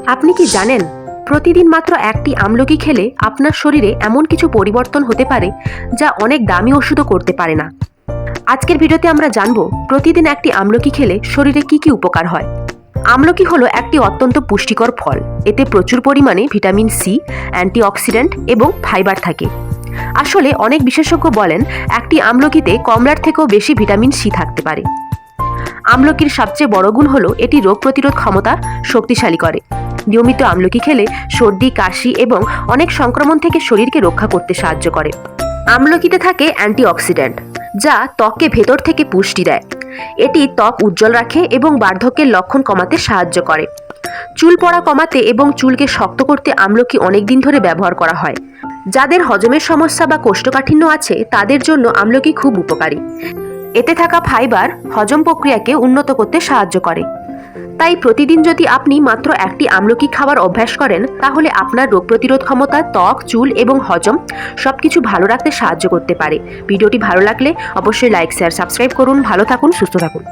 আপনি কি জানেন প্রতিদিন মাত্র একটি আমলকি খেলে আপনার শরীরে এমন কিছু পরিবর্তন হতে পারে যা অনেক দামি ওষুধও করতে পারে না। আজকের ভিডিওতে আমরা জানব প্রতিদিন একটি আমলকি খেলে শরীরে কি কি উপকার হয়। আমলকি হলো একটি অত্যন্ত পুষ্টিকর ফল। এতে প্রচুর পরিমাণে ভিটামিন সি, অ্যান্টিঅক্সিডেন্ট এবং ফাইবার থাকে। আসলে অনেক বিশেষজ্ঞ বলেন একটি আমলকিতে কমলার থেকেও বেশি ভিটামিন সি থাকতে পারে। আমলকির সবচেয়ে বড় গুণ হলো এটি রোগ প্রতিরোধ ক্ষমতা শক্তিশালী করে। নিয়মিত আমলকি খেলে সর্দি, কাশি এবং অনেক সংক্রমণ থেকে শরীরকে রক্ষা করতে সাহায্য করে। আমলকিতে থাকে অ্যান্টিঅক্সিডেন্ট, যা ত্বককে ভেতর থেকে পুষ্টি দেয়। এটি ত্বক উজ্জ্বল রাখে এবং বার্ধক্যের লক্ষণ কমাতে সাহায্য করে। চুল পড়া কমাতে এবং চুলকে শক্ত করতে আমলকি অনেক দিন ধরে ব্যবহার করা হয়। যাদের হজমের সমস্যা বা কোষ্ঠকাঠিন্য আছে তাদের জন্য আমলকি খুব উপকারী। এতে থাকা ফাইবার হজম প্রক্রিয়াকে উন্নত করতে সাহায্য করে। তাই প্রতিদিন যদি আপনি মাত্র একটি আমলকি খাওয়ার অভ্যাস করেন তাহলে আপনার রোগ প্রতিরোধ ক্ষমতা, ত্বক, চুল এবং হজম সবকিছু ভালো রাখতে সাহায্য করতে পারে। ভিডিওটি ভালো লাগলে অবশ্যই লাইক, শেয়ার, সাবস্ক্রাইব করুন। ভালো থাকুন, সুস্থ থাকুন।